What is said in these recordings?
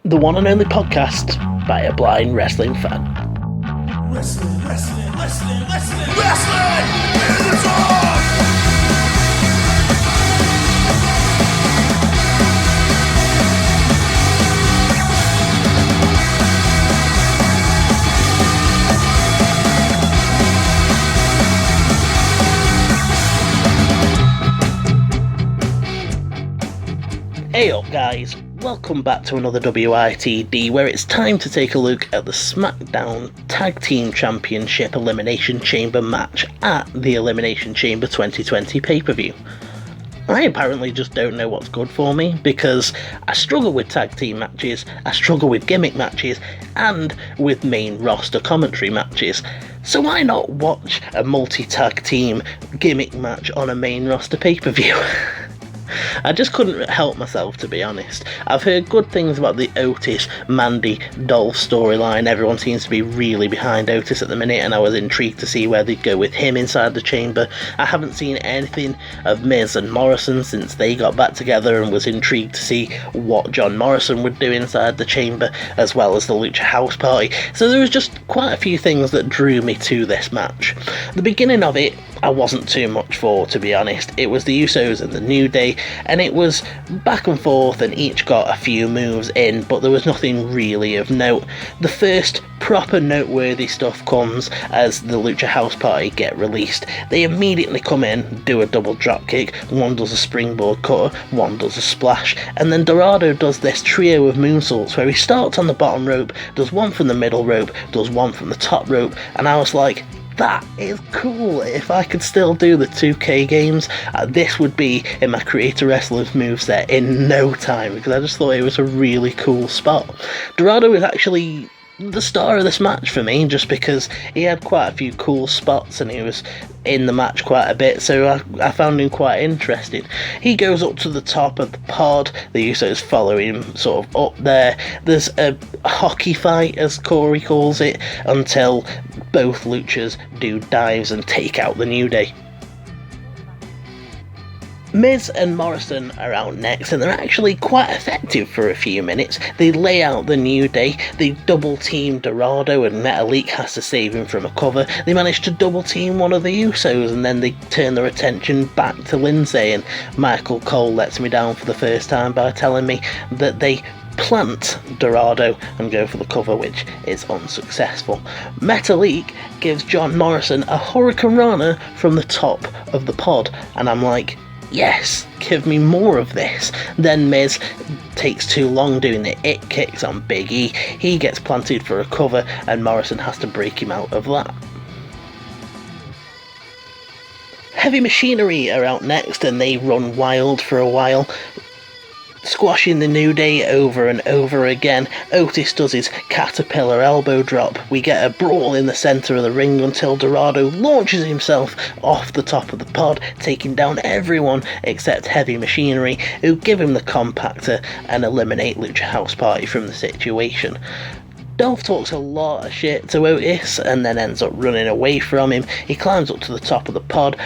the one and only podcast by a blind wrestling fan. Wrestling in the dark! Hey up guys, welcome back to another WITD where it's time to take a look at the Smackdown Tag Team Championship Elimination Chamber match at the Elimination Chamber 2020 pay-per-view. I apparently just don't know what's good for me because I struggle with tag team matches, I struggle with gimmick matches, and with main roster commentary matches. So why not watch a multi-tag team gimmick match on a main roster pay-per-view? I just couldn't help myself, to be honest. I've heard good things about the Oatis, Mandy, Dolph storyline. Everyone seems to be really behind Oatis at the minute, and I was intrigued to see where they'd go with him inside the chamber. I haven't seen anything of Miz and Morrison since they got back together, and was intrigued to see what John Morrison would do inside the chamber, as well as the Lucha House Party. So there was just quite a few things that drew me to this match. The beginning of it, I wasn't too much for, to be honest. It was the Usos and the New Day, and it was back and forth, and each got a few moves in, but there was nothing really of note. The first proper noteworthy stuff comes as the Lucha House Party get released. They immediately come in, do a double drop kick, one does a springboard cutter, one does a splash, and then Dorado does this trio of moonsaults where he starts on the bottom rope, does one from the middle rope, does one from the top rope, and I was like, that is cool. If I could still do the 2K games, this would be in my Creator Wrestlers moveset in no time, because I just thought it was a really cool spot. Dorado was actually the star of this match for me, just because he had quite a few cool spots and he was in the match quite a bit, so I found him quite interesting. He goes up to the top of the pod, the Usos follow him sort of up there. There's a hockey fight, as Corey calls it, until both luchas do dives and take out the New Day. Miz and Morrison are out next, and they're actually quite effective for a few minutes. They lay out the New Day, they double team Dorado, and Metalik has to save him from a cover. They manage to double team one of the Usos, and then they turn their attention back to Lindsay, and Michael Cole lets me down for the first time by telling me that they plant Dorado and go for the cover, which is unsuccessful. Metalik gives John Morrison a Hurricane Rana from the top of the pod, and I'm like, yes, give me more of this. Then Miz takes too long doing the it kicks on Big E. He gets planted for a cover, and Morrison has to break him out of that. Heavy Machinery are out next, and they run wild for a while, squashing the New Day over and over again. Oatis does his caterpillar elbow drop. We get a brawl in the centre of the ring until Dorado launches himself off the top of the pod, taking down everyone except Heavy Machinery, who give him the compactor and eliminate Lucha House Party from the situation. Dolph talks a lot of shit to Oatis and then ends up running away from him. He climbs up to the top of the pod.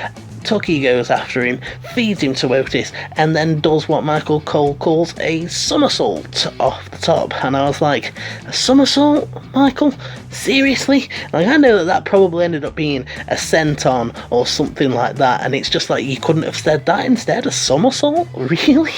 Tucky goes after him, feeds him to Oatis, and then does what Michael Cole calls a somersault off the top. And I was like, a somersault, Michael? Seriously? Like, I know that probably ended up being a senton or something like that, and it's just like, you couldn't have said that instead? A somersault? Really?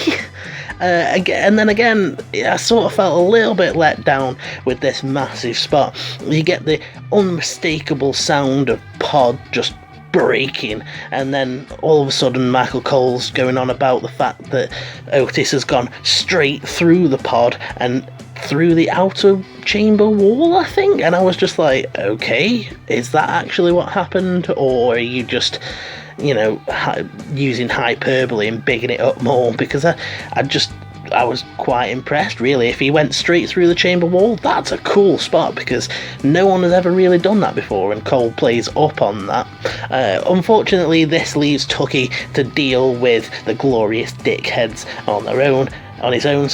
And then again, I sort of felt a little bit let down with this massive spot. You get the unmistakable sound of pod just breaking, and then all of a sudden Michael Cole's going on about the fact that Oatis has gone straight through the pod and through the outer chamber wall, I think, and I was just like, okay, is that actually what happened, or are you just, you know, using hyperbole and bigging it up more? Because I was quite impressed, really. If he went straight through the chamber wall, that's a cool spot, because no one has ever really done that before, and Cole plays up on that. Unfortunately, this leaves Tucky to deal with the glorious dickheads on his own,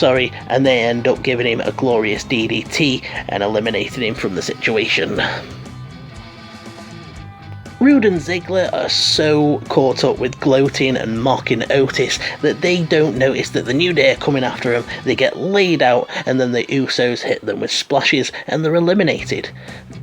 and they end up giving him a glorious DDT and eliminating him from the situation. Rude and Ziggler are so caught up with gloating and mocking Oatis that they don't notice that the New Day are coming after them. They get laid out, and then the Usos hit them with splashes and they're eliminated.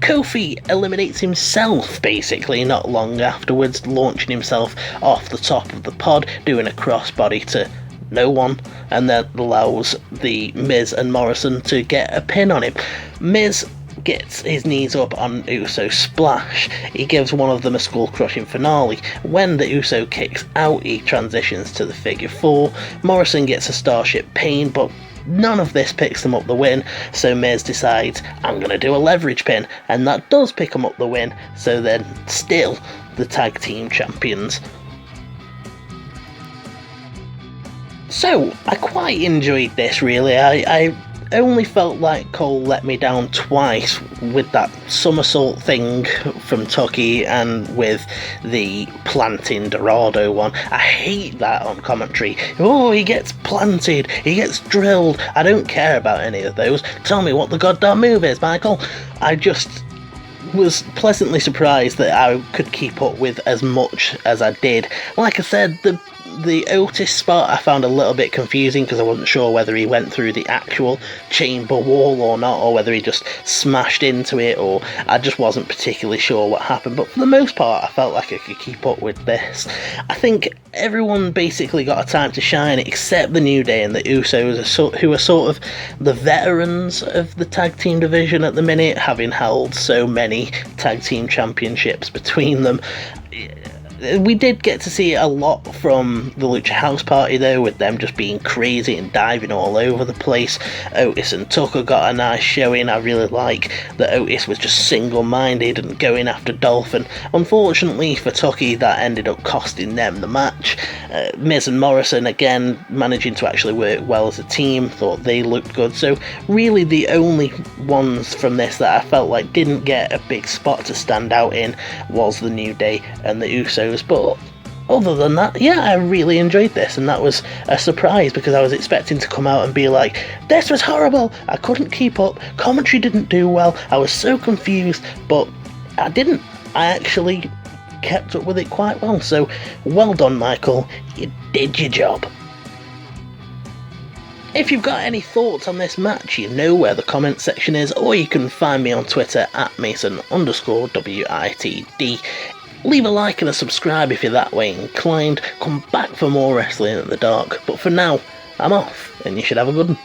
Kofi eliminates himself basically not long afterwards, launching himself off the top of the pod, doing a crossbody to no one, and then allows the Miz and Morrison to get a pin on him. Miz gets his knees up on Uso splash. He gives one of them a skull-crushing finale. When the Uso kicks out, he transitions to the figure 4. Morrison gets a Starship Pain, but none of this picks them up the win, so Miz decides, I'm going to do a leverage pin, and that does pick them up the win, so then still the tag team champions. So, I quite enjoyed this really. I only felt like Cole let me down twice with that somersault thing from Tucky and with the planting Dorado one. I hate that on commentary. Oh, he gets planted, he gets drilled. I don't care about any of those. Tell me what the goddamn move is, Michael. I just was pleasantly surprised that I could keep up with as much as I did. Like I said, the Oatis spot I found a little bit confusing because I wasn't sure whether he went through the actual chamber wall or not, or whether he just smashed into it, or I just wasn't particularly sure what happened. But for the most part, I felt like I could keep up with this. I think everyone basically got a time to shine except the New Day and the Usos, who are sort of the veterans of the tag team division at the minute, having held so many tag team championships between them. We did get to see a lot from the Lucha House Party though, with them just being crazy and diving all over the place. Oatis and Tucker got a nice showing. I really like that Oatis was just single-minded and going after Dolph, and unfortunately for Tucky that ended up costing them the match. Miz and Morrison again managing to actually work well as a team, thought they looked good. So really the only ones from this that I felt like didn't get a big spot to stand out in was the New Day and the Usos. But other than that, yeah, I really enjoyed this, and that was a surprise because I was expecting to come out and be like, this was horrible, I couldn't keep up, commentary didn't do well, I was so confused, but I didn't. I actually kept up with it quite well, so well done, Michael, you did your job. If you've got any thoughts on this match, you know where the comment section is, or you can find me on Twitter at Mason_WITD. Leave a like and a subscribe if you're that way inclined. Come back for more Wrestling in the Dark. But for now, I'm off, and you should have a good one.